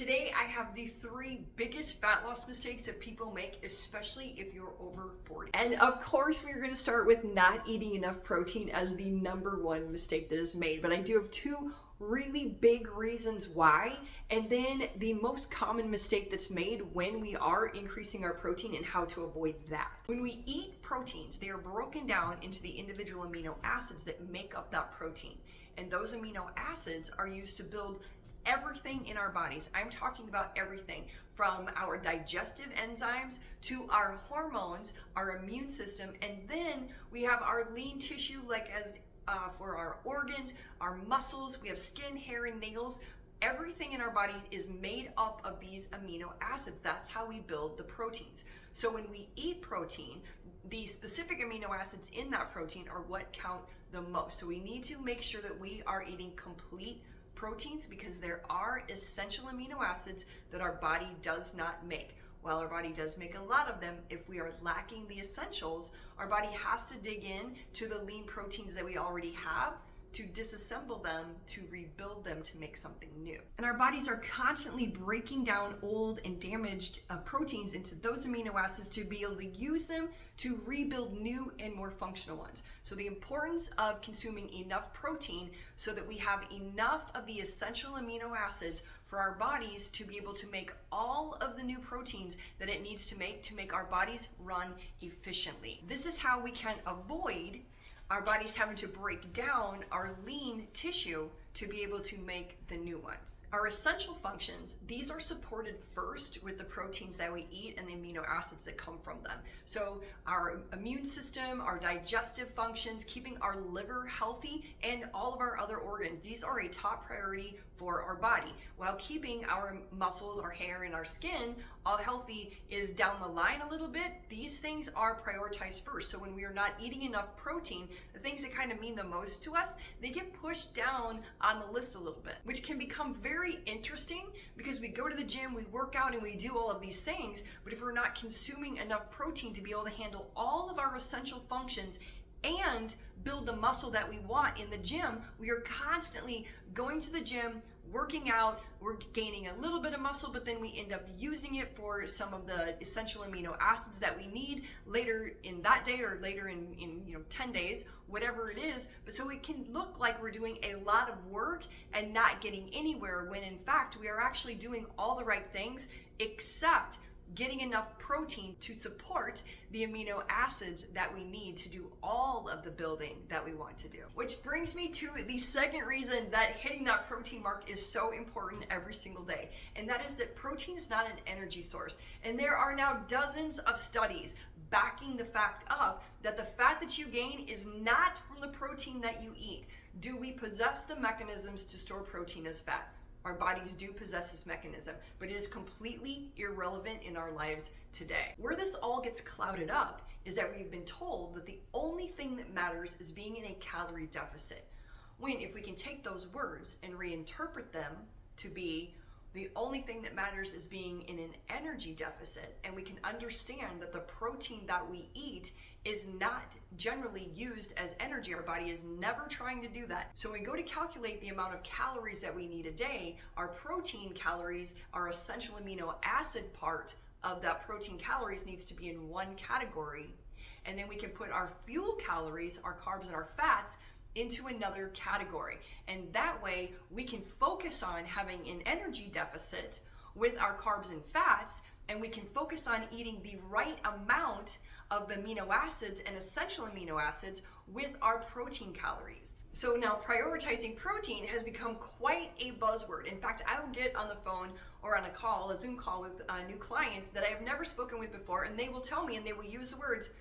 Today I have the 3 biggest fat loss mistakes that people make, especially if you're over 40. And of course we're going to start with not eating enough protein as the #1 mistake that is made. But I do have 2 really big reasons why, and then the most common mistake that's made when we are increasing our protein and how to avoid that. When we eat proteins, they are broken down into the individual amino acids that make up that protein. And those amino acids are used to build everything in our bodies. I'm talking about everything from our digestive enzymes to our hormones, our immune system, and then we have our lean tissue for our organs, our muscles, we have skin, hair, and nails. Everything in our body is made up of these amino acids. That's how we build the proteins. So when we eat protein, the specific amino acids in that protein are what count the most. So we need to make sure that we are eating complete proteins because there are essential amino acids that our body does not make. While our body does make a lot of them, if we are lacking the essentials, our body has to dig in to the lean proteins that we already have to disassemble them, to rebuild them, to make something new. And our bodies are constantly breaking down old and damaged proteins into those amino acids to be able to use them to rebuild new and more functional ones. So the importance of consuming enough protein so that we have enough of the essential amino acids for our bodies to be able to make all of the new proteins that it needs to make our bodies run efficiently. This is how we can avoid our body's having to break down our lean tissue to be able to make the new ones. Our essential functions, these are supported first with the proteins that we eat and the amino acids that come from them. So our immune system, our digestive functions, keeping our liver healthy, and all of our other organs, these are a top priority for our body. While keeping our muscles, our hair, and our skin all healthy is down the line a little bit. These things are prioritized first. So when we are not eating enough protein, the things that kind of mean the most to us, they get pushed down on the list a little bit, which can become very interesting because we go to the gym, we work out, and we do all of these things, but if we're not consuming enough protein to be able to handle all of our essential functions and build the muscle that we want in the gym, we are constantly going to the gym, working out, we're gaining a little bit of muscle, but then we end up using it for some of the essential amino acids that we need later in that day or later in 10 days, whatever it is. But so it can look like we're doing a lot of work and not getting anywhere when in fact we are actually doing all the right things except getting enough protein to support the amino acids that we need to do all of the building that we want to do. Which brings me to the second reason that hitting that protein mark is so important every single day. And that is that protein is not an energy source. And there are now dozens of studies backing the fact up that the fat that you gain is not from the protein that you eat. Do we possess the mechanisms to store protein as fat? Our bodies do possess this mechanism, but it is completely irrelevant in our lives today. Where this all gets clouded up is that we've been told that the only thing that matters is being in a calorie deficit. When if we can take those words and reinterpret them to be the only thing that matters is being in an energy deficit, and we can understand that the protein that we eat is not generally used as energy. Our body is never trying to do that. So when we go to calculate the amount of calories that we need a day, our protein calories, our essential amino acid part of that protein calories needs to be in one category. And then we can put our fuel calories, our carbs and our fats, into another category. And that way we can focus on having an energy deficit with our carbs and fats, and we can focus on eating the right amount of amino acids and essential amino acids with our protein calories. So now prioritizing protein has become quite a buzzword. In fact, I will get on the phone or on a Zoom call with new clients that I have never spoken with before, and they will tell me and they will use the words,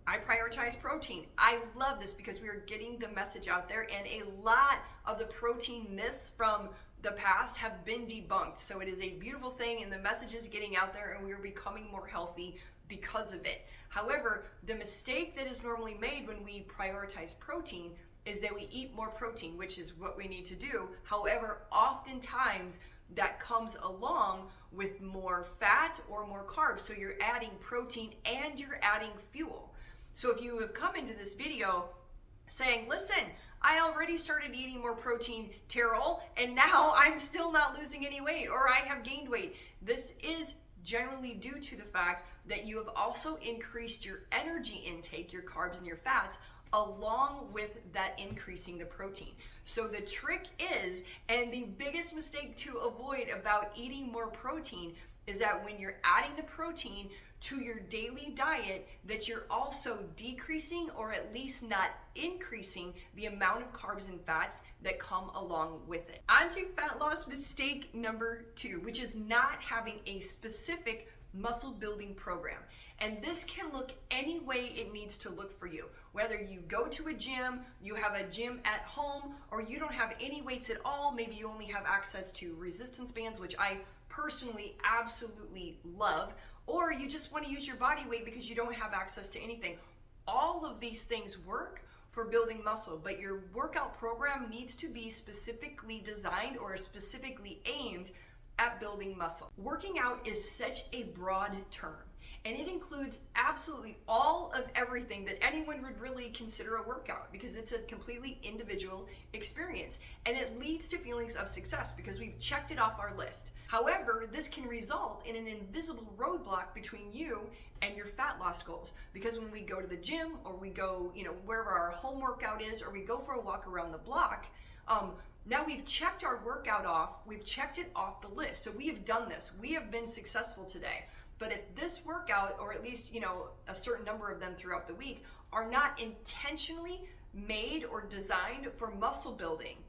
I prioritize protein. I love this because we are getting the message out there, and a lot of the protein myths from the past have been debunked. So it is a beautiful thing, and the message is getting out there, and we are becoming more healthy because of it. However, the mistake that is normally made when we prioritize protein is that we eat more protein, which is what we need to do. However, oftentimes that comes along with more fat or more carbs. So you're adding protein and you're adding fuel. So if you have come into this video saying, listen, I already started eating more protein, Terrell, and now I'm still not losing any weight, or I have gained weight. This is generally due to the fact that you have also increased your energy intake, your carbs and your fats, along with that increasing the protein. So the trick is, and the biggest mistake to avoid about eating more protein, is that when you're adding the protein to your daily diet, that you're also decreasing or at least not increasing the amount of carbs and fats that come along with it. On to fat loss mistake number 2, which is not having a specific muscle building program. And this can look any way it needs to look for you. Whether you go to a gym, you have a gym at home, or you don't have any weights at all, maybe you only have access to resistance bands, which I personally absolutely love, or you just want to use your body weight because you don't have access to anything. All of these things work for building muscle, but your workout program needs to be specifically designed or specifically aimed at building muscle. Working out is such a broad term, and it includes absolutely all of everything that anyone would really consider a workout, because it's a completely individual experience, and it leads to feelings of success because we've checked it off our list. However, this can result in an invisible roadblock between you and your fat loss goals, because when we go to the gym, or we go, wherever our home workout is, or we go for a walk around the block, now we've checked our workout off, we've checked it off the list. So we have done this, we have been successful today. But if this workout, or at least, a certain number of them throughout the week, are not intentionally made or designed for muscle building,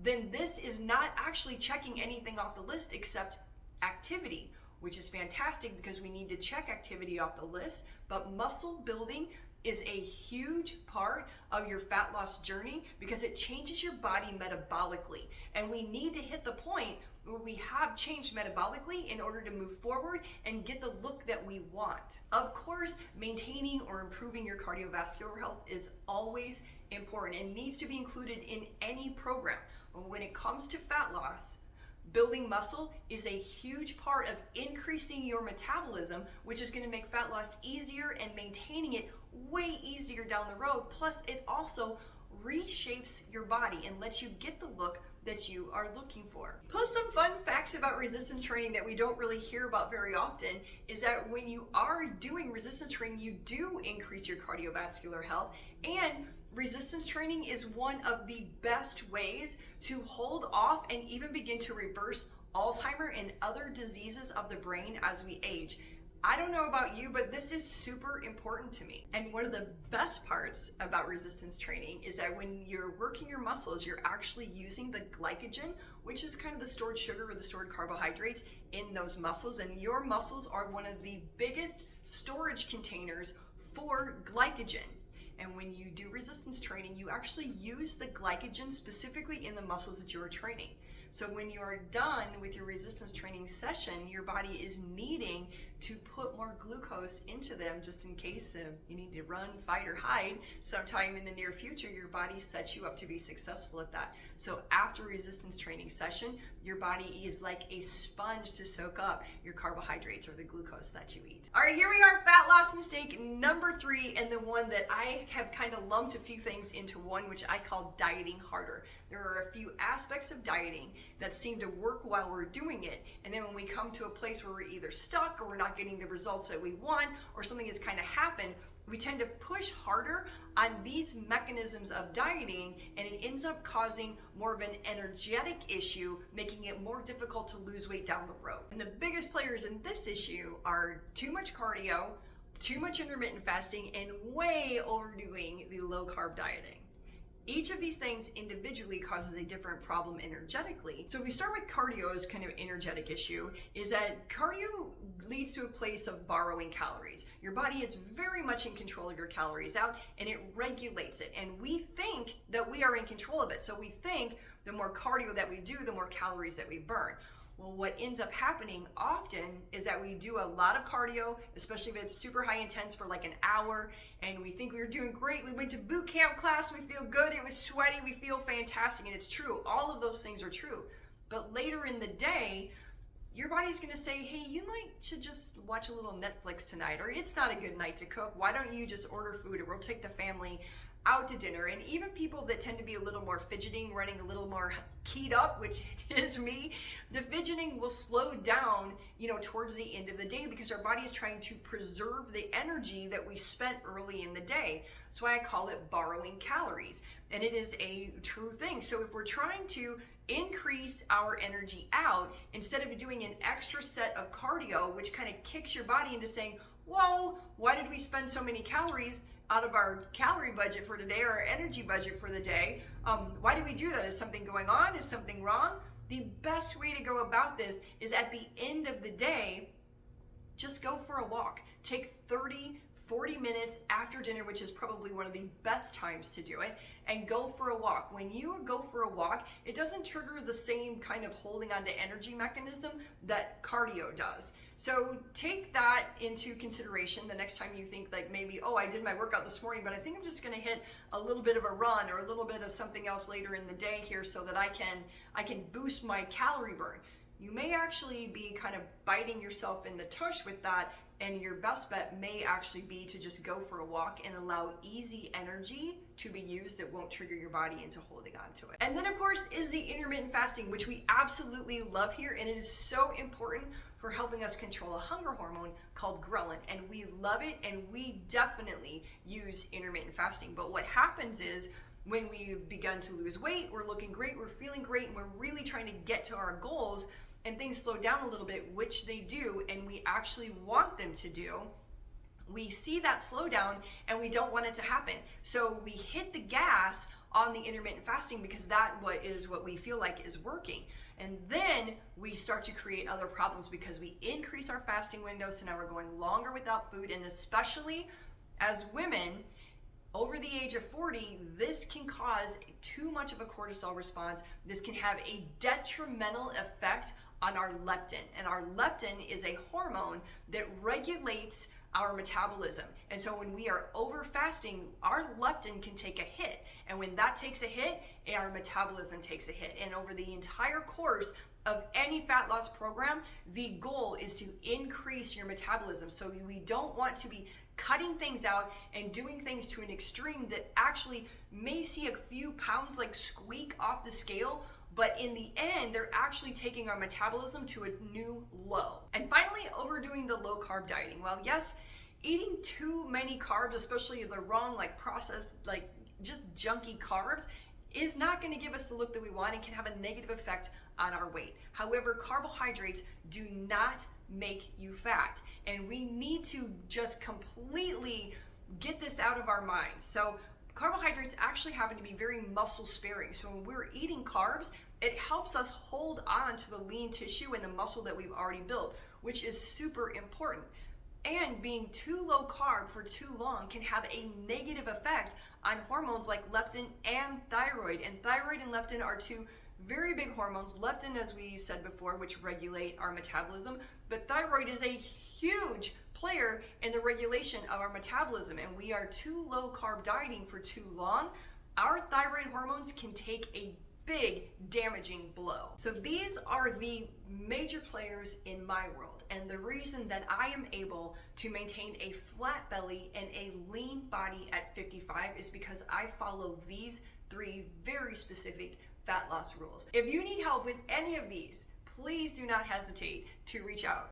then this is not actually checking anything off the list except activity, which is fantastic because we need to check activity off the list. But muscle building is a huge part of your fat loss journey because it changes your body metabolically. And we need to hit the point where we have changed metabolically in order to move forward and get the look that we want. Of course, maintaining or improving your cardiovascular health is always important and needs to be included in any program. But when it comes to fat loss, building muscle is a huge part of increasing your metabolism, which is going to make fat loss easier and maintaining it way easier down the road. Plus, it also reshapes your body and lets you get the look that you are looking for. Plus, some fun facts about resistance training that we don't really hear about very often is that when you are doing resistance training, you do increase your cardiovascular health, and resistance training is one of the best ways to hold off and even begin to reverse Alzheimer's and other diseases of the brain as we age. I don't know about you, but this is super important to me. And one of the best parts about resistance training is that when you're working your muscles, you're actually using the glycogen, which is kind of the stored sugar or the stored carbohydrates in those muscles. And your muscles are one of the biggest storage containers for glycogen. And when you do resistance training, you actually use the glycogen specifically in the muscles that you are training. So when you are done with your resistance training session, your body is needing to put more glucose into them just in case you need to run, fight, or hide sometime in the near future. Your body sets you up to be successful at that. So after resistance training session, your body is like a sponge to soak up your carbohydrates or the glucose that you eat. All right, here we are, fat loss mistake number 3, and the one that I have kind of lumped a few things into one, which I call dieting harder. There are a few aspects of dieting that seem to work while we're doing it, and then when we come to a place where we're either stuck or we're not getting the results that we want, or something has kind of happened, we tend to push harder on these mechanisms of dieting, and it ends up causing more of an energetic issue, making it more difficult to lose weight down the road. And the biggest players in this issue are too much cardio, too much intermittent fasting, and way overdoing the low carb dieting. Each of these things individually causes a different problem energetically. So if we start with cardio as kind of energetic issue, is that cardio leads to a place of borrowing calories. Your body is very much in control of your calories out, and it regulates it. And we think that we are in control of it. So we think the more cardio that we do, the more calories that we burn. Well, what ends up happening often is that we do a lot of cardio, especially if it's super high intense for like an hour, and we think we were doing great. We went to boot camp class, we feel good, it was sweaty, we feel fantastic, and it's true. All of those things are true. But later in the day, your body's gonna say, hey, you should just watch a little Netflix tonight, or it's not a good night to cook. Why don't you just order food, or we'll take the family out to dinner, and even people that tend to be a little more fidgeting, running a little more keyed up, which is me, the fidgeting will slow down, towards the end of the day, because our body is trying to preserve the energy that we spent early in the day. That's why I call it borrowing calories, and it is a true thing. So if we're trying to increase our energy out, instead of doing an extra set of cardio, which kind of kicks your body into saying, whoa, why did we spend so many calories out of our calorie budget for today, or our energy budget for the day? Why do we do that? Is something going on? Is something wrong? The best way to go about this is, at the end of the day, just go for a walk. Take 30-40 minutes after dinner, which is probably one of the best times to do it, and go for a walk. When you go for a walk, it doesn't trigger the same kind of holding on to energy mechanism that cardio does. So take that into consideration the next time you think, like, maybe, oh, I did my workout this morning, but I think I'm just gonna hit a little bit of a run or a little bit of something else later in the day here so that I can boost my calorie burn. You may actually be kind of biting yourself in the tush with that, and your best bet may actually be to just go for a walk and allow easy energy to be used that won't trigger your body into holding on to it. And then, of course, is the intermittent fasting, which we absolutely love here, and it is so important for helping us control a hunger hormone called ghrelin, and we love it, and we definitely use intermittent fasting. But what happens is, when we've begun to lose weight, we're looking great, we're feeling great, and we're really trying to get to our goals, and things slow down a little bit, which they do, and we actually want them to do, we see that slowdown and we don't want it to happen. So we hit the gas on the intermittent fasting because what we feel like is working. And then we start to create other problems because we increase our fasting window. So now we're going longer without food, and especially as women over the age of 40, this can cause too much of a cortisol response. This can have a detrimental effect on our leptin. And our leptin is a hormone that regulates our metabolism. And so when we are over fasting, our leptin can take a hit. And when that takes a hit, our metabolism takes a hit. And over the entire course of any fat loss program, the goal is to increase your metabolism. So we don't want to be cutting things out and doing things to an extreme that actually may see a few pounds like squeak off the scale, but in the end, they're actually taking our metabolism to a new low. And finally, overdoing the low carb dieting. Well, yes, eating too many carbs, especially if they're wrong, like processed, like just junky carbs, is not going to give us the look that we want and can have a negative effect on our weight. However, carbohydrates do not make you fat, and we need to just completely get this out of our minds. So carbohydrates actually happen to be very muscle sparing. So when we're eating carbs, it helps us hold on to the lean tissue and the muscle that we've already built, which is super important. And being too low carb for too long can have a negative effect on hormones like leptin and thyroid. And thyroid and leptin are two very big hormones. Leptin, as we said before, which regulate our metabolism, but thyroid is a huge player in the regulation of our metabolism. And we are too low carb dieting for too long, our thyroid hormones can take a big damaging blow. So these are the major players in my world, and the reason that I am able to maintain a flat belly and a lean body at 55 is because I follow these three very specific fat loss rules. If you need help with any of these, please do not hesitate to reach out.